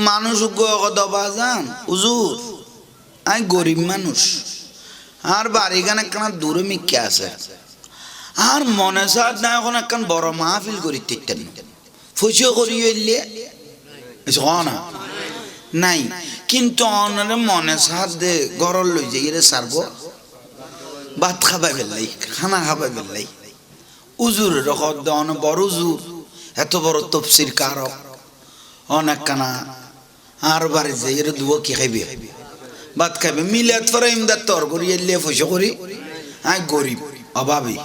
মানুষ দবা যান হুজুর আমি গরিব মানুষ আর বাড়িখান একখানা দূরে মিকে আছে আর মনে সাদ না এখন একখান বড় মাহফিল করি তিনটেন ফুসিও করি এলে না নাই কিন্তু অনারে মনে সাদ দে গরল লই যাই রে সারব ভাত খাবাই বেলাই খানা খাবাই বেলাই উজুর রকম দন বড় উজুর এত বড় তফসির কারক অনেক কানা আর বাড়ি যাই রে দুয়ো কি খাইবে ভাত খাইবে মিলাত পরে ইমদাদ তর করি এলে ফুসো করি আই গরিব অভাবী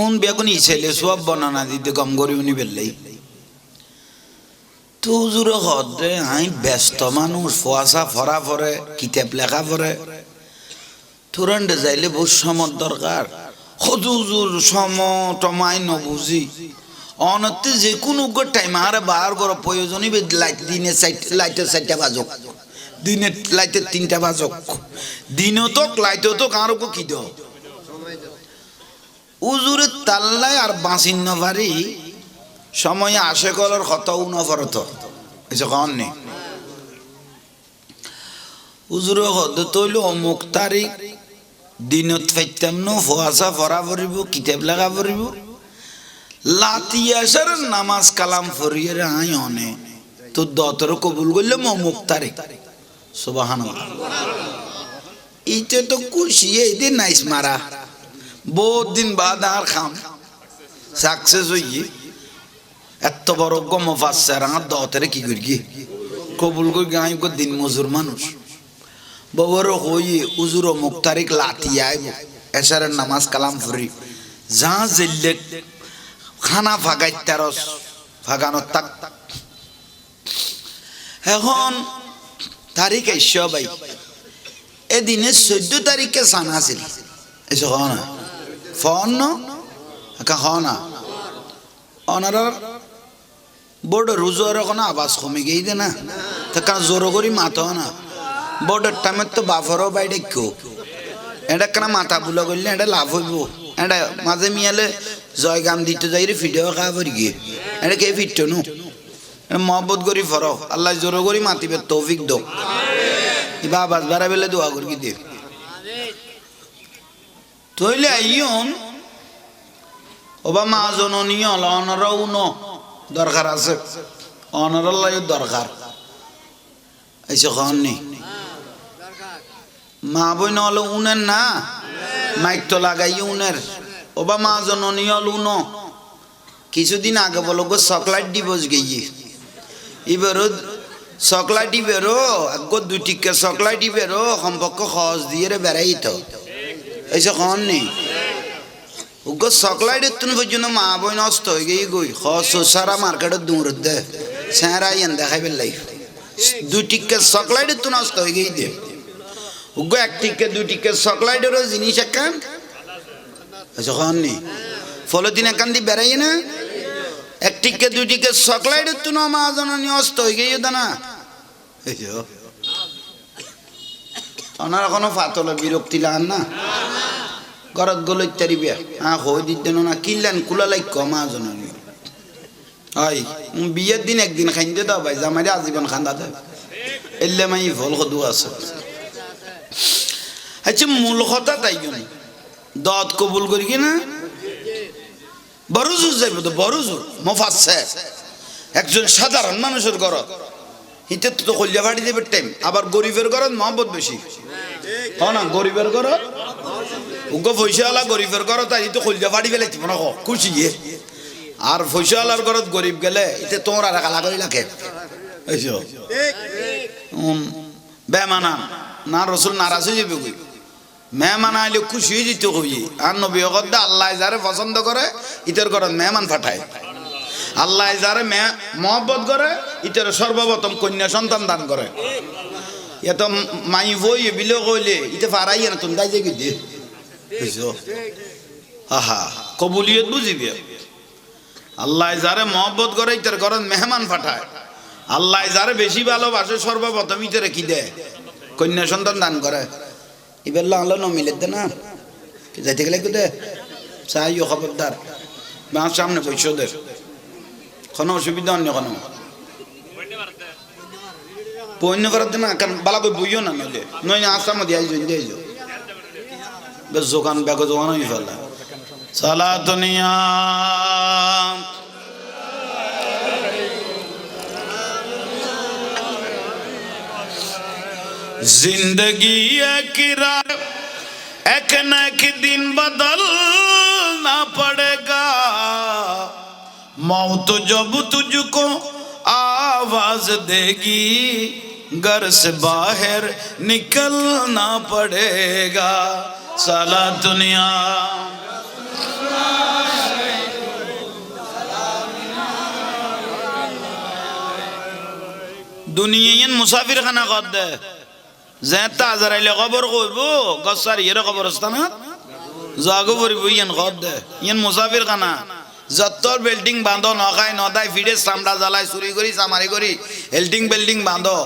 উন বেগুন ছেলে সব বনানা দিতে কম গরিব নি বেললাই তো হুজুর হদে আই ব্যস্ত মানুষ ফোয়াশা ফরা ফরে কিতাব লেখা ফরে তুরন্ডে যাইলে বহু সময় দরকার হুজুর সম টমাই নবুঝি অনতে যে কোনো টাইম আরে বার করে প্রয়োজনই লাইট দিনে লাইটের 4টা বাজক দিনে লাইটের 3টা বাজক দিনও তো লাইটও তো কারো কি দাও উজুরে তাল্লাই আর বাঁচিন নভারি সময় আসে কলর হতাও নভরত এসে কন নেই উজুরে হদ তৈল অমুক তারিখ দিনত ফাইতাম ন ফোয়াশা ফরা পড়িব কিতাব লেখা পড়িব লাতি আসার নামাজ কালাম ফরিয়ে আই অনে তো দতর কবুল করলে অমুক তারিখ সুবহানাল্লাহ ইতে তো খুশি এই দিন নাইস মারা বহুত দিন বাদ আর খাম সাকসেস হইয়ে এত বড় গম ফাঁসার আমার দতেরে কি করি কবুল করি গাই দিন মজুর মানুষ ববর হইয়ে উজুর অমুক তারিখ লাতি আইব এসারের নামাজ কালাম ফুরি যা জেললে খানা ফাগাই তেরস ফাগানোর তাক এখন তারিখ এসে ভাই এদিনে 14 তারিখে সানা আছিল এসে হ না ফোন একা হ না অনার বড় রুজোর কোনো আওয়াজ কমে গিয়ে দে না তা জোর করি মাথা না বড়ের টাইমের তো বাফরও বাইরে কেউ এটা কেন মাথা বুলা করলে এটা লাভ হইব এটা মাঝে মিয়ালে জয়গাম দিতে যাই রে ফিডেও খাওয়া পড়ি গিয়ে এটা কে ফিরত নু মহব্বত করি ফর আল্লাহ জোর করি মাতিবে তৌফিক দো ইবা আবাস বাড়া বেলে দোয়া করি দে তইলে আইয়ন ওবা মা জননী অনরাও ন দরকার আছে অনরাল্লাহ দরকার এসে খান নেই মা বই নহলে উনের না মাইক তো লাগাই উনের ওবা মা জননী হল উন কিছুদিন আগে বলো গো চকলেট দিবস গিয়ে এবারও চকলেট দিবেরো গো 2 টিকা চকলেট দিবেরো সম্পর্ক সহজ দিয়ে রে বেড়াই তো এসে খান নেই উগো চকলেট তুন পর্যন্ত মা বই নষ্ট হয়ে গিয়ে গই সহজ সারা মার্কেটে দূর দে স্যারা ইয়ান দেখাই বেলাই 2 টিকা চকলেট তুন নষ্ট হয়ে গিয়ে দে উগো 1 টিকা 2 টিকা চকলেটেরও জিনিস একান এসে খান নেই ফলো দিন একান দি বেড়াই না 1 টিকা 2 টিকা চকলেট তুন মা জননী নষ্ট হয়ে গিয়ে দানা ওনার কোনো ফাতলে বিরক্তি লান না ঘরত গেল ইত্যাদি বিয়া হই দিতে না কিনলেন কুলা লাইক কমা জননী হয় বিয়ের দিন একদিন খাইতে দাও ভাই জামাইরে আজীবন খান্দা দেয় এলে মাই ফল সদু আছে আচ্ছা মূল কথা তাই জন্য দত কবুল করি কি না বড় জোর যাইব তো বড় জোর মফাচ্ছে একজন সাধারণ মানুষের ঘরত হিতে তো কলিয়া ফাটি দেবে টাইম আবার গরিবের ঘরত মহব্বত বেশি না গরিবের ঘরত উগ্র পয়সাওয়ালা গরিবের ঘরত আর তো কলিয়া ফাটি ফেলে না খুশি আর পয়সাওয়ালার ঘরত গরিব গেলে এতে তোমার আর কালা করি লাগে বেমানা না রসুল নারাজ হয়ে যাবে কই মেহমান আইলে খুশি হয়ে যেতে কই আর নবী হকদা আল্লাহ যারে পছন্দ করে ইতার ঘরত মেহমান পাঠায় আল্লাহ যারে মহব্বত করে ইতার সর্বপ্রথম কন্যা সন্তান দান করে এত মাই বই বিলে কইলে ইতে ফারাই না তুমি দাই যাই দে আহা কবুলিয়ত বুঝিবে আল্লাহ যারে মহব্বত করে ইতার ঘরত মেহমান পাঠায় আল্লাহ যারে বেশি ভালোবাসে সর্বপ্রথম ইতারে কি দেয় কন্যা সন্তান দান করে এবার আল্লাহ নমিলে দে না যাইতে গেলে কি দে চাইও খবরদার বাঁ সামনে পয়সা দে কোনো অসুবিধা অন্য কোনো পণ্য করার দিন কারণ বালা কই বইও না নইলে নই না আসাম দিয়ে আইজো বেশ জোকান ব্যাগ জোকান হয়ে ফেলা সালাতুনিয়া जिंदगी एक रात एक न एक दिन बदलना पड़ेगा मौत जब तुझको आवाज देगी घर से बाहर निकलना पड़ेगा साला दुनिया दुनिया मुसाफिर खाना कर दे ज़ैता ज़राइले ख़बर कोई गस्सार ये ख़बरस्तान जागो बरी वो यन ख़द दे यन मुसाफिर खाना जत्तर बिल्डिंग बांधो नखाय नदाय फिडे सामड़ा जालाय चुरी करी सामारी करी हेल्डिंग बिल्डिंग बांधो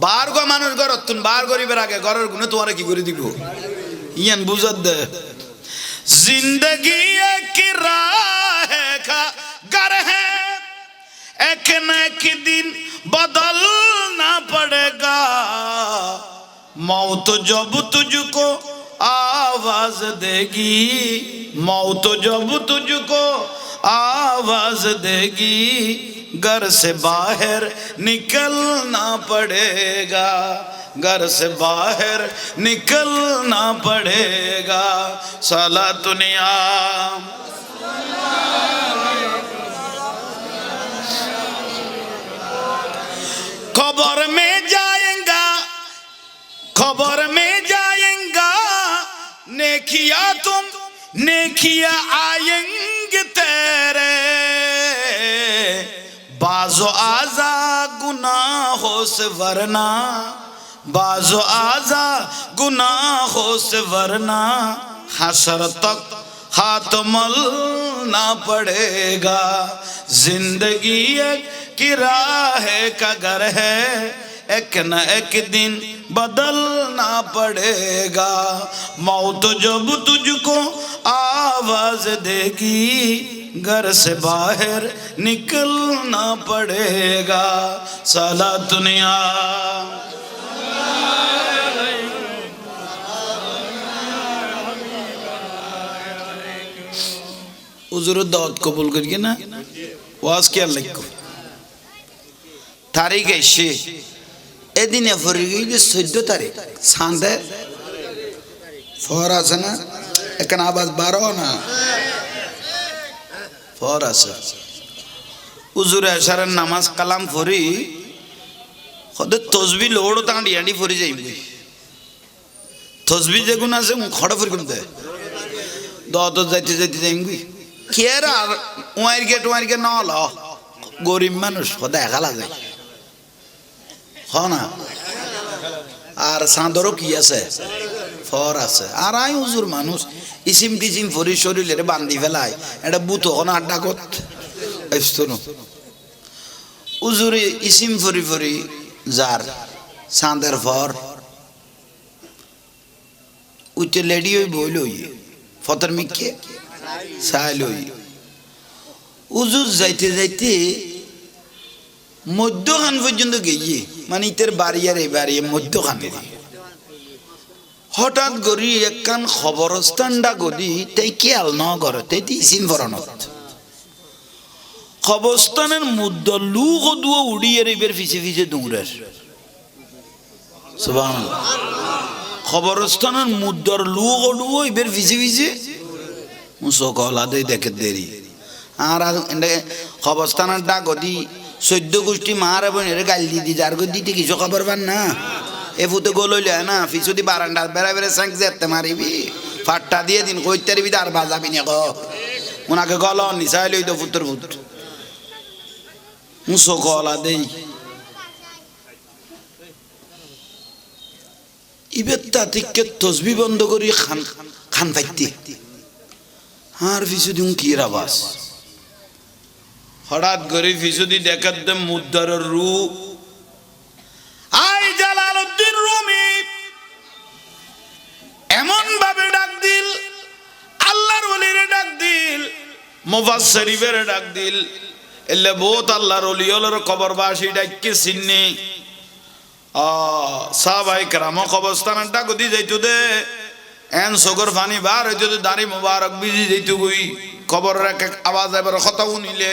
बार को मानुष करो तुम बार करी बेराके घरेर गुने तुम्हारे की करी दिबो यन बुझत दे जिंदगी एक राह का घर है एक न एक दिन बदलना पड़ेगा मौत जब तुझको आवाज देगी मौत जब तुझको आवाज देगी घर से बाहर निकलना पड़ेगा घर से बाहर निकलना पड़ेगा साला दुनिया खबर में जाएगा खबर में जाएगा नेकिया तुम नेकिया आएंगे तेरे बाजो आजा गुनाहों से वरना बाजो आजा गुनाहों से वरना हशर तक हाथ मलना पड़ेगा जिंदगी एक किराए का घर है एक न एक दिन बदलना पड़ेगा मौत जब तुझको आवाज देगी घर से बाहर निकलना पड़ेगा साला दुनिया हुजूर दावत कबूल करिए ना वाज क्या लिखो तारीख ऐसे এদিনে পড়ে গিয়ে 14 তারিখ সান্দে ফর আছে না এখন আওয়াজ 12 না ফর আছে হুজুর আশারের নামাজ কালাম পড়ি খদে তসবিহ লোড় তাঁডি আঁডি পড়ি যাইবি তসবিহ যেগুন আছে খড়া পড়ি করতে দত যাইতে যাইতে যাইবি কেরা আর ওয়াইর গে না হলো গরিব মানুষ খদে একা লাগে না আর চাঁদরও কি আছে ফর আছে আর আই হুজুর মানুষ ইসিম টিসিম ফরি শরীরের বান্ধি ফেলায় এটা বুথ হন আড্ডা কত হুজুরে ইসিম ফরি ফরি যার চাঁদের ফর উচ্চ লেডি ওই বইল ফতর মিকে চাইল হুজুর যাইতে যাইতে মধ্যখান পর্যন্ত গিয়ে মানে ইতের বাড়ি আর এই বাড়ি মধ্যখানে হঠাৎ করি একখান খবরস্থানটা করি তাই খেয়াল ন করে তাই ইসিম ফরানত খবরস্থানের মুদ্দ লুক দুও উড়িয়ে এবার ফিসে ফিসে দৌড়ের সুবহানাল্লাহ খবরস্থানের মুদ্দর লুক দুও এবার ফিসে ফিসে মুসকলা দেই দেখে দেরি আর খবরস্থানের ডাক দি 14 গোষ্ঠী মারা বোনের গাল দি যার গো দিতে কিছু খবর পান না এ ফুতে গোলইলে না ফিসুদি বারান্দা বেড়া বেড়া সাঙ্ক যেতে মারিবি ফাট্টা দিয়ে দিন কইতারিবি আর বাজাবি না গো উনাকে গল নিসাইলই তো ফুতর ফুত মুসো গলা দেই ইবেত্তা থেকে তসবিহ বন্ধ করি খান খান ফাইতে আর ফিসুদি কি আওয়াজ হঠাৎ করে ফিসুদি দেখার দে মুদ্দার রূপ আই জালালউদ্দিন রুমি এমন ভাবে ডাক দিল আল্লাহর ওলির ডাক দিল মুফাসসিরিনের ডাক দিল এলে বহুত আল্লাহর ওলি হলোর কবরবাসী ডাককে চিন্নি সাহাবায়ে কেরাম কবরস্থানটা গদি যাইতো দে এন সগর পানি বার হইতো দাড়ি মুবারক বিজি যাইতো গই কবরের এক আওয়াজ এবার কথা শুনিলে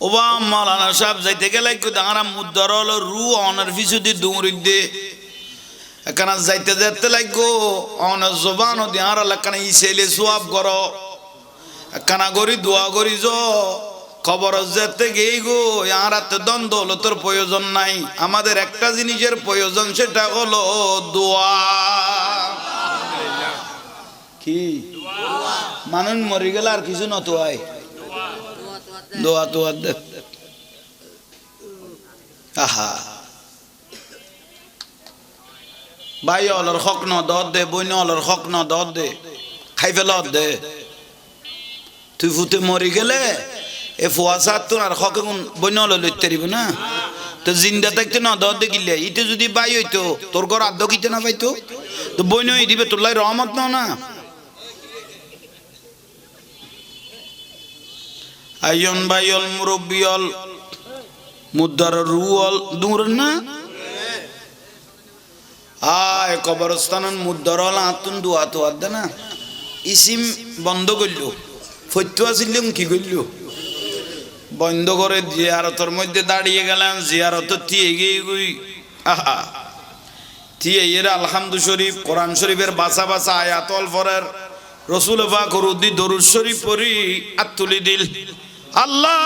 ওবা মাওলানা সাহেব যাইতে গেলে দাঁড়া মুদ্দার হলো রু অনার পিছু দিয়ে দৌড়ি দে এখানে যাইতে যেতে লাগো অনার জবানও দেহার এখানে ইসেলে সোয়াব করো এখানে করি দোয়া করি যো খবর যেতে গেই গো আর হাতে দ্বন্দ্ব হলো তোর প্রয়োজন নাই আমাদের একটা জিনিসের প্রয়োজন সেটা হলো দোয়া কি মানুষ মরে গেলে আর কিছু নত হয় দোয়া তো দে আহা ভাই অলর হক ন দর দে বইন অলর হক ন দর দে খাই ফেল দে তুই ফুটে মরি গেলে এ ফুয়াশা তো আর হক বইন অল লইতে পারিব না তো জিন্দা থাকতে না দর দে কিলে ইতে যদি বাই হইতো তোর ঘর আদ্য কিতে না পাইতো তো বইন দিবে তোর লাই রহমত না আইয়ন বাইল মুরব্বিয়ল মুদ্দার রুল দূর না আয় কবরস্থান মুদ্দারল আতুন দোয়া তো আদে না ইসিম বন্ধ করল ফতুয়া ছিলাম কি করল বন্ধ করে জিয়ারতের মধ্যে দাঁড়িয়ে গেলাম জিয়ারত তিয়ে গিয়ে গই আহা তিয়ে এর আলহামদু শরীফ কোরআন শরীফের বাসা বাসা আয়াতল ফরের রসুল পাক রুদি দরুদ শরীফ পড়ি আতুলি দিল আল্লাহ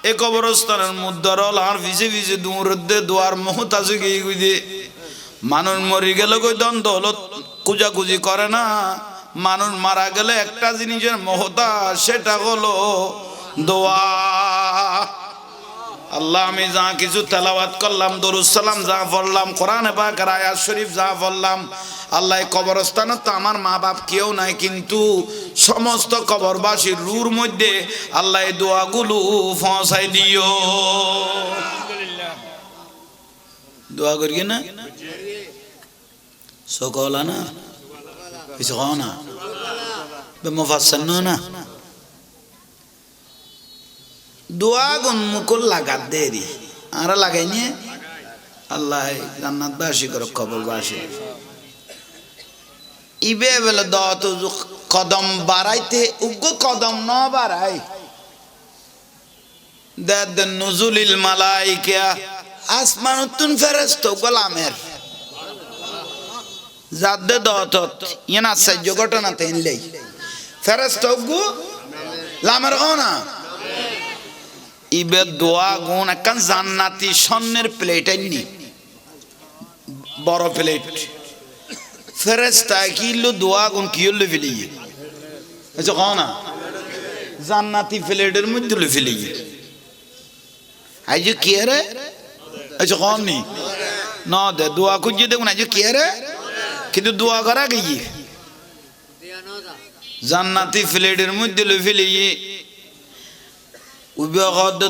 এ কবরস্থানের মুদ্দারল আর ভিজে ভিজে দূরদে দোয়ার মোহতাজ গিয়ে গুই দে মানুষ মরি গেলে কই দ্বন্দ্ব হলো কুজাকুজি করে না মানুষ মারা গেলে একটা জিনিসের মোহতাজ সেটা হলো দোয়া আল্লাহ আমি যা কিছু তেলাওয়াত করলাম দরুদ সালাম যা পড়লাম কোরআনে পাক আর আয়াত শরীফ যা পড়লাম আল্লাহ কবরস্থানে তো আমার মা বাপ কেউ নাই কিন্তু সমস্ত কবরবাসীর রুর মধ্যে আল্লাহ এই দোয়াগুলো পৌঁছাই দিও দোয়া করি না সকলা না কিছু না মুফাসসাল না দোয়া গুন মুকুল লাগাত দেরি আর লাগাইনি আল্লাহ জান্নাত বাসী করো কবরবাসী ইবে বলে দত কদম বাড়াইতে উগ্র কদম ন বাড়াই দেদ নুজুলিল মালাইকা আসমানুতুন ফেরেশতা গোলামের যাদে দত ইনা সাহায্য ঘটনা তেনলেই ফেরেশতা উগ্র লামের না ইবে দোয়া গুণ একখান জান্নাতি স্বর্ণের প্লেট আইনি বড় প্লেট ফেরেশতা কিলো দোয়া গুণ কি হলো ফেলিয়ে আচ্ছা কও না জান্নাতি প্লেটের মধ্যে লো ফেলিয়ে আজ কি রে আচ্ছা কও নি না দে দোয়া খুঁজে দেখুন আজ কি রে কিন্তু দোয়া করা গিয়ে জান্নাতি প্লেটের মধ্যে লো ফেলিয়ে উবে কদ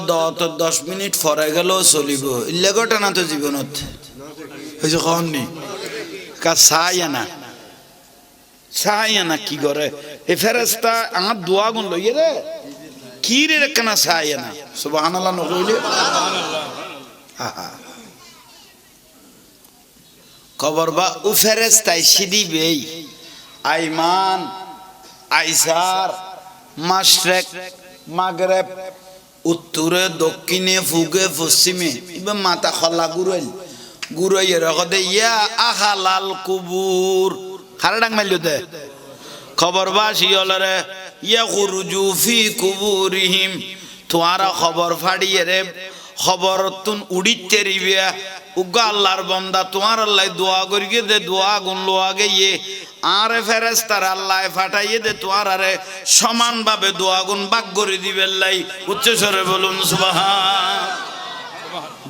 10 মিনিট পরে গেল চলিব ইল্লে ঘটনা তো জীবনত হয়েছে কননি কা চাই না কি করে এ ফেরেশতা আমার দোয়া গুণ লইয়ে রে কি রে কেনা চাই না সুবহানাল্লাহ নকইলে আহা খবর বা ও ফেরেশতাই সিদিবেই আইমান আইসার মাশরিক মাগরিব উত্তরে দক্ষিণে পূবে পশ্চিমে ইবে মাথা খলা গুরাইয়ে রকদে ইয়া আহালাল কুবুর খারা ডাং মাইল দে খবর বাসি হলরে ইয়া খুরুজু ফি কুবুরিহিম তোয়ারা খবর ফাড়িয়ে রে খবর তুন উড়িতে রিবিয়া উগা আল্লাহর বান্দা তোমার আল্লাহ দোয়া করিয়ে দে দোয়া গুন লোয়া গিয়ে আরে ফেরেশতার আল্লাহ ফাটাইয়ে দে তোমার আরে সমান ভাবে দোয়া গুন ভাগ করে দিবে লাই উচ্চ স্বরে বলুন সুবহান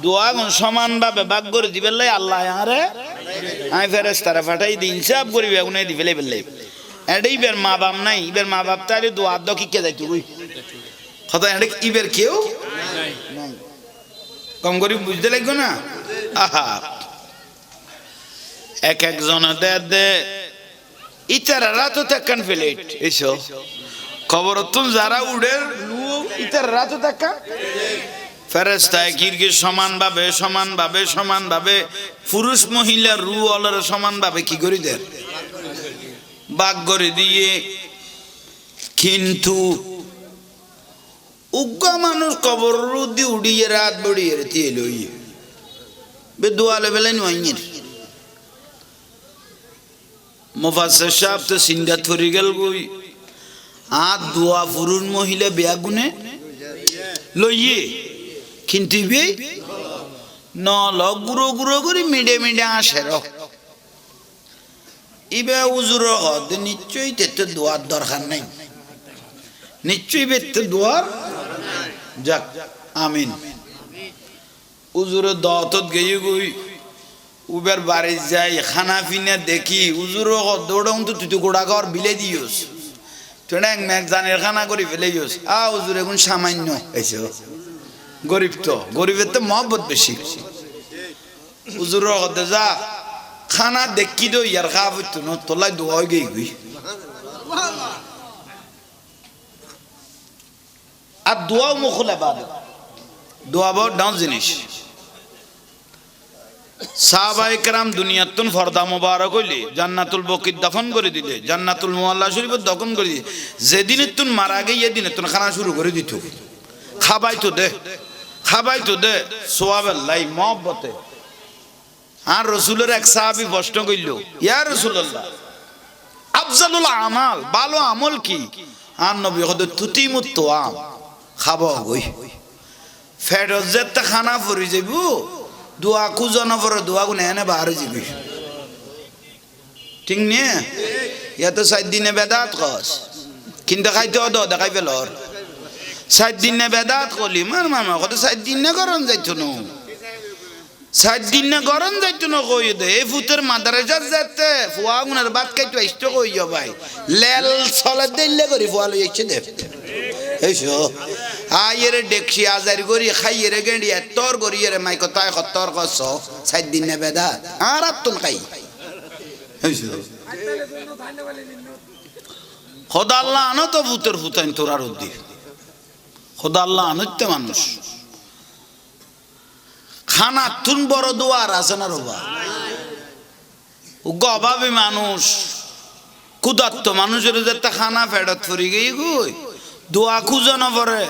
দোয়া গুন সমান ভাবে ভাগ করে দিবে লাই আল্লাহ আরে আই ফেরেশতারে ফাটাই দিন সব করিবে উনি দি ফেলে ফেললে এডই বের মা বাপ নাই ইবের মা বাপ তারে দোয়া দ কি কে যাইতো কই কথা এডে ইবের কেউ নাই কম করি বুঝতে লাগবে না আহা এক একজন দে ইতারা তো তেকান প্লেট এসো খবর তুন যারা উড়ে লু ইতারা তো তেকা ফেরেশতায়ে কিরগির সমানভাবে পুরুষ মহিলা রু অলর সমানভাবে কি করে দেয় বাগ করে দিয়ে কিন্তু উগ্র মানুষ কবর রুদি উড়িয়ে রাত বড়িয়ে দিয়ে লই বে দোয়ালে বেলে নইয়ের মুফাসসির সাহেব তো সিন্দাত ফরি গেল গই আ দোয়া পুরুষ মহিলা বেয়াগুনে লইয়ে কিন্তু বে ন লগ গুরো গুরো করে মিডে আসে র ইবে উজুর হদ নিশ্চয়ই তেতে দোয়ার দরকার নাই নিশ্চয়ই বেতে দোয়ার যাক আমিন উজুর দাওয়াতত গিয়ে গই উবের বাড়ি যাই খানা পিনা দেখি উজুর হদ দৌড়াউন তো তুই গোড়া ঘর বিলে দিওস তুই এক ম্যাক জানের খানা করে ফেলে দিওস উজুর এখন সামান্য এসে গরিব তো গরিবের তো মহব্বত বেশি উজুর হদে যা খানা দেখি দো ইয়ার খা হইতো না তোলাই দোয়া হয়ে গই আর দোয়াও মুখলে বাদ দোয়া বড় ডাউন জিনিস সাহাবায়ে কেরাম দুনিয়াতুন ফরদা মুবারক হইলে জান্নাতুল বকির দফন করে দিলে জান্নাতুল মুআল্লা শরীফ দফন করে দিলে যেদিনে তুন মারা গে এদিনে তুন খানা শুরু করে দিত খাবাই তো দে সোয়াবেল্লাহ মহব্বতে আর রসুলের এক সাহাবী প্রশ্ন কইল ইয়া রাসূলুল্লাহ আফজালুল আমাল ভালো আমল কি আর নবী হদে তুতিমুত তোয়াম খাবো গই ফেরত যেতে খানা পরি যাইব দোয়া খুঁজো না পরে দোয়া গুনে এনে বাহারে যাবি ঠিক নিয়ে ইয়াতো 7 দিনে বেদাত কস কিন্তু খাইতে দ দেখাই পেলর 7 দিনে বেদাত কলি মামা কত 7 দিনে করন যাইতো না 7 দিনে করন যাইতো না কই দে এই ফুতের মাদ্রাসা যেতে ফুয়া গুনের বাত খাইতো ইষ্ট কইও ভাই লেল চলে দিলে করি ফুয়া লই যাচ্ছে দে এইসো আয়ের দেখছি আজার করি খাইয়ের গেঁড়িয়ে তোর করি রে মাই কথায় তোর কস 7 দিনে বেদাত আর তুন খাই এইসো খোদা আল্লাহ আনো তো ফুতের ফুতাইন তোর আর দি খোদা আল্লাহ আনতে মানুষ খানা তুন বড় দোয়ার আছে না রবা অভাবী মানুষ ক্ষুধার্ত মানুষের যেতে খানা ফেরত ফরি গই গই দোয়া খুঁজো না পরে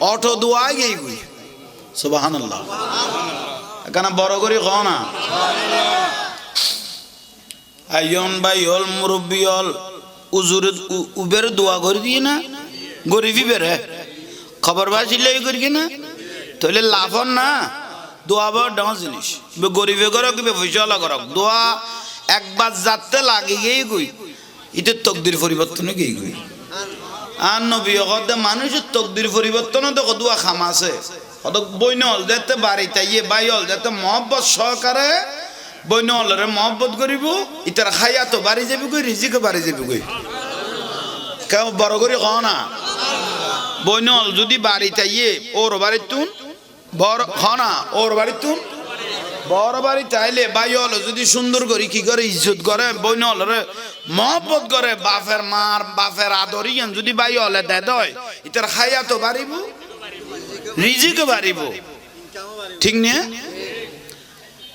অটো দোয়া গই গই সুবহানাল্লাহ এখানে বড় করে কও না আইয়ন ভাই হল মুরব্বী হল উজুর উবের দোয়া করে দিয়ে না গরিবি বেরে খবর বাসিলে করি না তাহলে লাভন না দোয়া বড় ডাঙর জিনিস গরিবে করক পয়সা করক দোয়া একবার যাতে লাগে গিয়ে গই এটা তকদির পরিবর্তনে গিয়ে গই আর নবী হদে মানুষের তকদির পরিবর্তনও তো দোয়া খামা আছে হদ বইন হল যাতে বাড়িতে ইয়ে বাই হল যাতে মহব্বত সহকারে বইন হলরে মহব্বত করিব ইতার খাইয়া তো বাড়ি যাবি গই রিজিকে বাড়ি যাবি গই কেউ বড় করে কও না বইন হল যদি বাড়িতে ইয়ে ওর বাড়ির তুন বড় খানা ওর বাড়ির তুন বড় বাড়ি চাইলে বাই হলো যদি সুন্দর করি কি করে ইজ্জত করে বইন হলরে মহব্বত করে বাপের মার বাপের আদরিয়ান যদি বাই হলে দেয় ইতার খাইয়া তো বাড়িব রিজিকে বাড়িব ঠিক নিয়ে